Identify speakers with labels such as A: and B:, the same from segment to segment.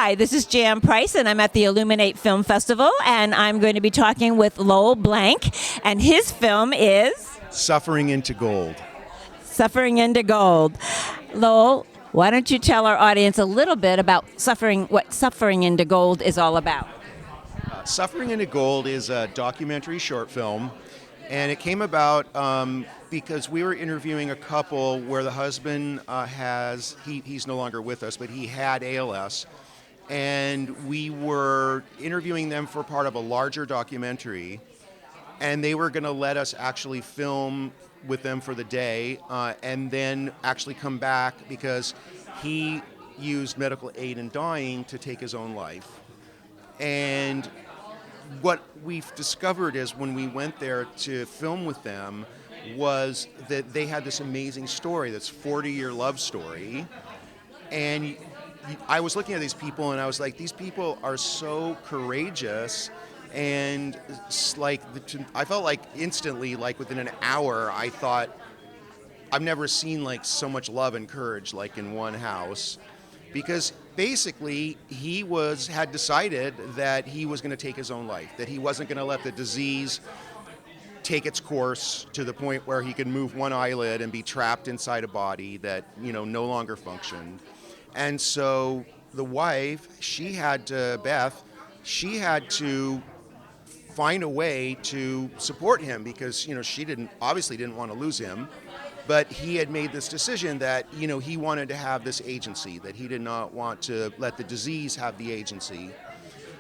A: Hi, this is Jan Price, and I'm at the ILLUMINATE Film Festival, and I'm going to be talking with Lowell Blank, and his film is
B: Suffering into Gold.
A: Suffering into Gold. Lowell, why don't you tell our audience a little bit about what Suffering into Gold is all about?
B: Suffering into Gold is a documentary short film, and it came about because we were interviewing a couple where the husband he's no longer with us, but he had ALS, and we were interviewing them for part of a larger documentary, and they were going to let us actually film with them for the day and then actually come back because he used medical aid in dying to take his own life. And what we've discovered is when we went there to film with them was that they had this amazing story, this 40-year love story. And I was looking at these people and I was like, these people are so courageous. And I felt like instantly, like within an hour, I thought, I've never seen like so much love and courage like in one house. Because basically he had decided that he was going to take his own life, that he wasn't going to let the disease take its course to the point where he could move one eyelid and be trapped inside a body that, no longer functioned. And so the wife, Beth, she had to find a way to support him because, she obviously didn't want to lose him. But he had made this decision that, he wanted to have this agency, that he did not want to let the disease have the agency.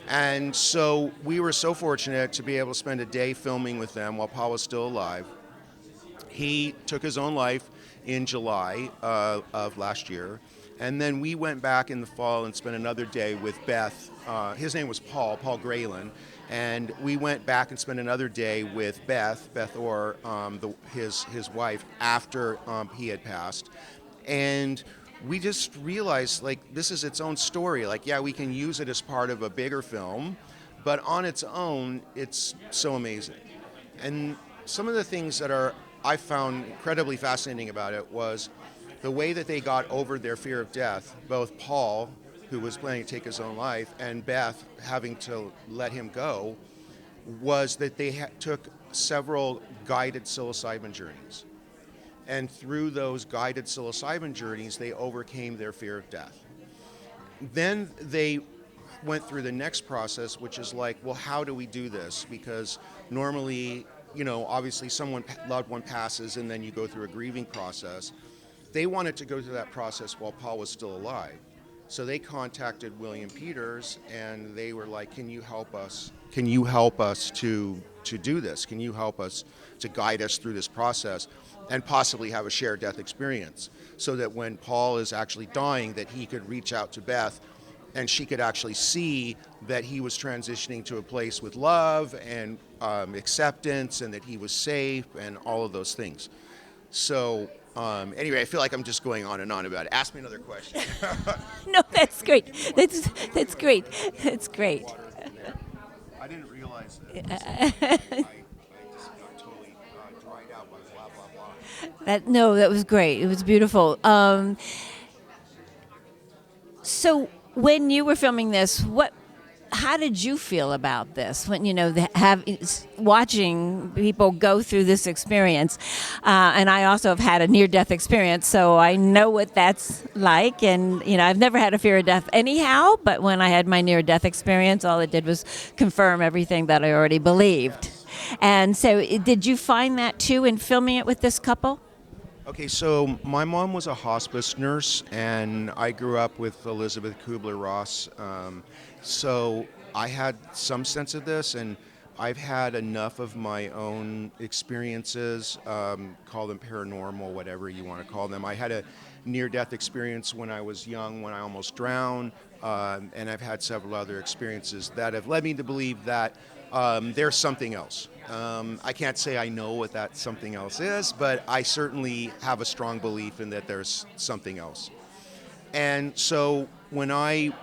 B: And so we were so fortunate to be able to spend a day filming with them while Paul was still alive. He took his own life in July of last year. And then we went back in the fall and spent another day with Beth. His name was Paul Gralen. And we went back and spent another day with Beth Orr, his wife, after he had passed. And we just realized, this is its own story. We can use it as part of a bigger film, but on its own, it's so amazing. And some of the things that I found incredibly fascinating about it was the way that they got over their fear of death, both Paul, who was planning to take his own life, and Beth having to let him go, was that they took several guided psilocybin journeys. And through those guided psilocybin journeys, they overcame their fear of death. Then they went through the next process, which is how do we do this? Because normally, obviously loved one passes and then you go through a grieving process. They wanted to go through that process while Paul was still alive. So they contacted William Peters and they were like, can you help us? Can you help us to do this? Can you help us to guide us through this process and possibly have a shared death experience so that when Paul is actually dying, that he could reach out to Beth and she could actually see that he was transitioning to a place with love and acceptance and that he was safe and all of those things. So anyway, I feel like I'm just going on and on about it. Ask me another question.
A: No, that's great. That's great. That's great.
B: I didn't realize that. I just got totally dried out by blah, blah, blah.
A: That was great. It was beautiful. So when you were filming this, how did you feel about this when watching people go through this experience? And I also have had a near-death experience, so I know what that's like. And I've never had a fear of death anyhow, but when I had my near-death experience, all it did was confirm everything that I already believed.
B: Yes.
A: And so, did you find that too in filming it with this couple?
B: Okay, so my mom was a hospice nurse, and I grew up with Elizabeth Kubler-Ross. So I had some sense of this, and I've had enough of my own experiences, call them paranormal, whatever you want to call them. I had a near-death experience when I was young, when I almost drowned, and I've had several other experiences that have led me to believe that there's something else. I can't say I know what that something else is, but I certainly have a strong belief in that there's something else. And so when I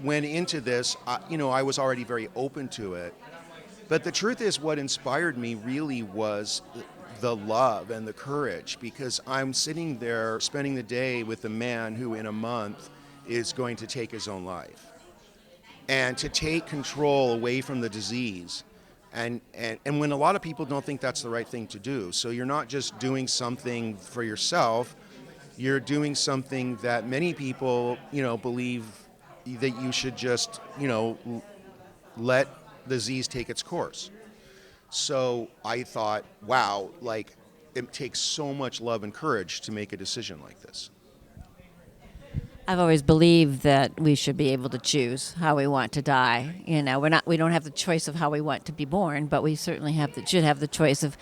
B: went into this, I was already very open to it. But the truth is, what inspired me really was the love and the courage, because I'm sitting there spending the day with a man who in a month is going to take his own life. and to take control away from the disease. And when a lot of people don't think that's the right thing to do. So you're not just doing something for yourself, you're doing something that many people, believe that you should just, let the disease take its course. So I thought, wow, like it takes so much love and courage to make a decision like this.
A: I've always believed that we should be able to choose how we want to die. We don't have the choice of how we want to be born, but we certainly should have the choice of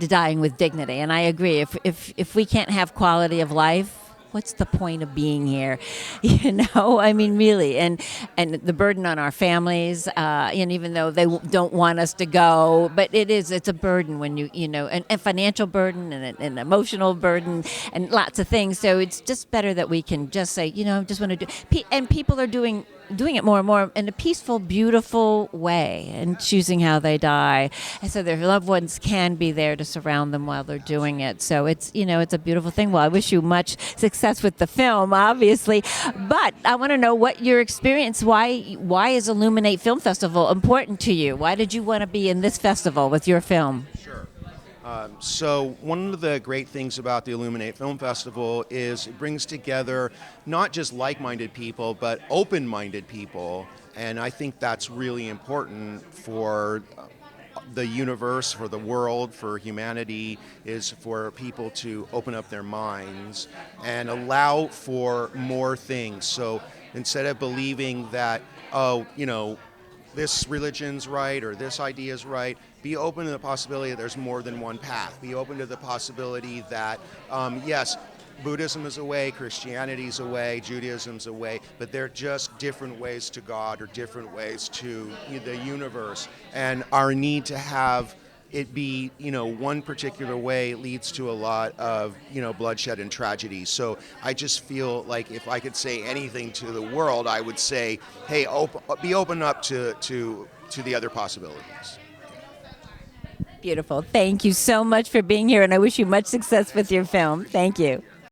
A: dying with dignity. And I agree. If we can't have quality of life, what's the point of being here? I mean, really. And the burden on our families, and even though they don't want us to go, but it's a burden when and a financial burden and an emotional burden and lots of things. So it's just better that we can just say, I just want to do, and people are doing it more and more in a peaceful, beautiful way and choosing how they die. And so their loved ones can be there to surround them while they're doing it. So it's a beautiful thing. Well, I wish you much success with the film, obviously. But I want to know what your experience, why is Illuminate Film Festival important to you? Why did you want to be in this festival with your film?
B: Sure. So one of the great things about the Illuminate Film Festival is it brings together not just like-minded people, but open-minded people. And I think that's really important for the universe, for the world, for humanity, is for people to open up their minds and allow for more things. So instead of believing that, this religion's right or this idea's right, be open to the possibility that there's more than one path. Be open to the possibility that, yes, Buddhism is a way, Christianity's a way, Judaism's a way, but they're just different ways to God or different ways to the universe. And our need to have it be, one particular way leads to a lot of, bloodshed and tragedy. So I just feel like if I could say anything to the world, I would say, hey, be open up to the other possibilities.
A: Beautiful. Thank you so much for being here, and I wish you much success with your film. Thank you.